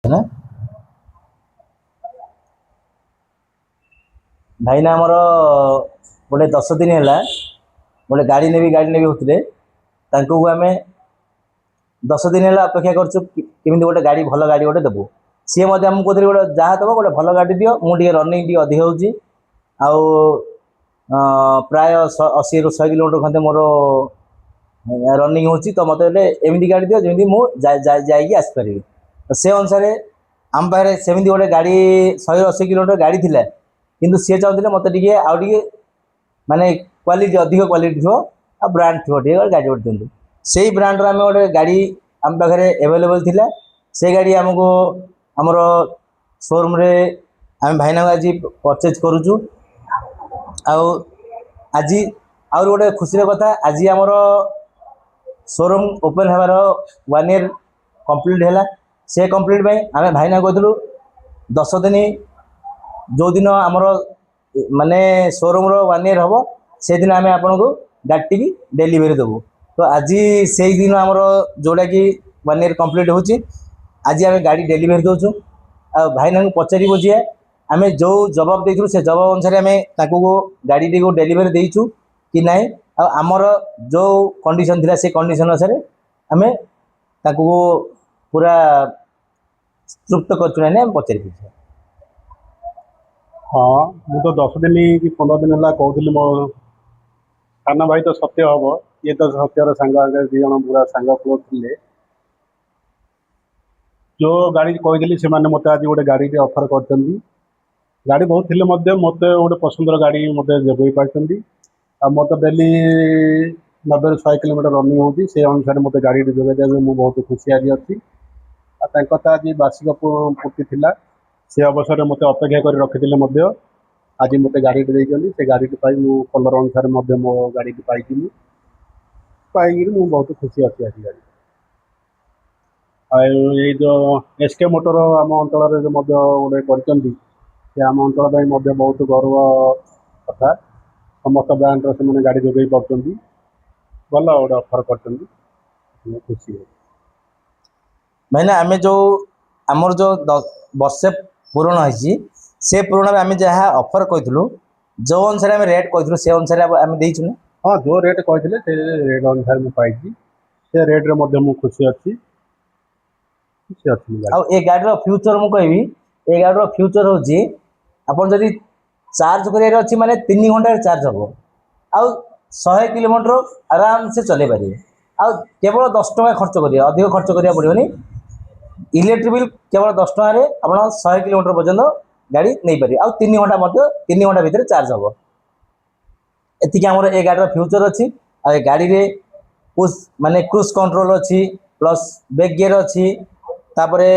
ना भाईना आमर गोटे 10 दिन है गोटे गाड़ी नेबी होते आम 10 दिन है अपेक्षा करमी गोटे गाड़ी भल गाड़ी गोटे देवु सी आमको गोटे जहाँ दब गोटे भल गाड़ी दियो मुझे रनिंग टी अधिक होची प्राय 80 ରୁ 100 किलोमीटर खंडे मोर रनिंग होची तो मत एमती गाड़ी दियो जमी मुझे आसपारि से अनुसार आम पाखे सेमती गोटे गाड़ी 180 किलोमीटर गाड़ी थिला किंतु सी चाहते मत माने क्वालिटी अधिक क्वालिटी थो आ ब्रांड थो गाड़ी गोटे दिखाँ से ब्रांड आम गोटे गाड़ी आम पाखे एवेलेबल थिला से गाड़ी आमको आमर शोरूम रे आम भाईना आज परचेज करुचु आज आउर गोटे खुशी कथा आज आमर शोरूम ओपन होवार 1 ईयर कंप्लीट है से कंप्लीट आम भाईना कहूँ 10 दिन जो दिन आमर माने शोरूम रो 1 ईयर हम से दिन आम आपन को गाड़ी की डेलीवरी देवु तो आज से दिन आमर जोड़ा कि 1 ईयर कंप्लीट होची आज आम गाड़ी डेलीवरी दौचु आ भाईना को पचारि बुझे आम जो जवाब देथु से जवाब अनुसार आम गाड़ी टी को डेलीवरी देचु कि नाई आमर जो कंडीशन थिला से कंडीशन अनुसार आम पूरा तृप्त कर पचारि बुझे हाँ मु तो 10 दिन कि 15 दिन है कहूली मो साना भाई तो सत्य हम ये तो सत्यर सांग दी जन पूरा सांग क्लोज थे जो गाड़ी कही से मत आज गोटे गाड़ी ऑफर कर गाड़ी बहुत थे मत गोटे पसंदर गाड़ी मत जोगाई पार्टी आ मत डेली 90 ରୁ 100 किलोमीटर रनिंग होती से अनुसार मत गाड़ी जोगाई दिया मुझे बहुत खुशी आज अच्छी आज वार्षिक पूर्ति थी से अवसर मत अपेक्षा कर रखी आज मत गाड़ी देते से गाड़ी मु कलर अनुसार मो गाड़ी पाई मुझे बहुत खुशी अच्छी आज गाड़ी ये जो एसके मोटर आम अंचल गोटे कर आम अंचल बहुत गर्व कथा समस्त ब्रांड से गाड़ी जोगाई पार्टी भल गोटे ऑफर कर खुशी है मैंने आम जो आमर जो वर्षे पूरण होती से पूरण आम जहाँ ऑफर कहूँ जो अनुसार आम रेट कहूँ से अनुसार आम देचु हाँ जो रेट कहते से रेट अनुसार मुझे पाई से रेट रे खुशी अच्छी ए गाड़ी फ्यूचर मुझे ए गाड़ी फ्यूचर हूँ आपड़ जदि चार्ज कर माने 3 घंटा चार्ज हम आउ 100 किलोमीटर आराम से चले पारे आ केवल 10 टका खर्च करिए अधिक खर्च करिया पड़ोनी इलेक्ट्रिक बिल केवल 10 टकर आप 100 किलोमीटर पर्यंत गाड़ी नहीं पारे आ 3 घंटा 3 घंटा भितर चार्ज हम एतिक आमर ए गाड़ी फ्यूचर अच्छी आ गाड़ी रे पुश माने क्रूज कंट्रोल अच्छी प्लस बैक गियर अच्छी तापरे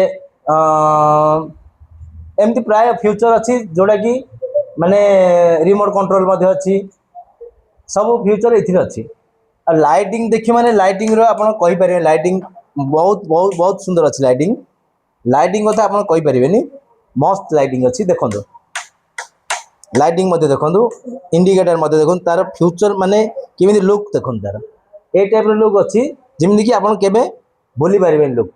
एमती प्राय फ्यूचर अच्छी जोड़ा कि माने रिमोट कंट्रोल अच्छी सब फ्यूचर ये अच्छी और लाइटिंग देखिए माने लाइटिंग रो आपन कहि परिबे लाइटिंग बहुत बहुत बहुत सुंदर अच्छी लाइटिंग कथा आपन कहि परिबेनी मस्त लाइटिंग अच्छी देखंदो लाइटिंग मते देखंदो इंडिकेटर मते देखंदो तार फ्यूचर माने केमिति लुक देखंदो तार ए टाइप रो लुक अच्छी जेमिति कि आपन केबे बोली परिबेनी लुक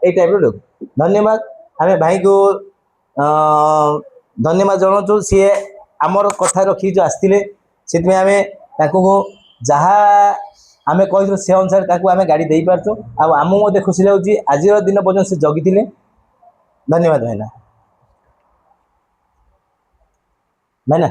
ए टाइप रो लुक धन्यवाद आमे भाई को धन्यवाद जनाऊँ सी आमर कथा रखी जो आसते से आम जहाँ आम कही से अनुसार आम गाड़ी दे पार्चु आम मत खुशी लगे आज दिन पर्यटन से जगी धन्यवाद भाईना भाईना।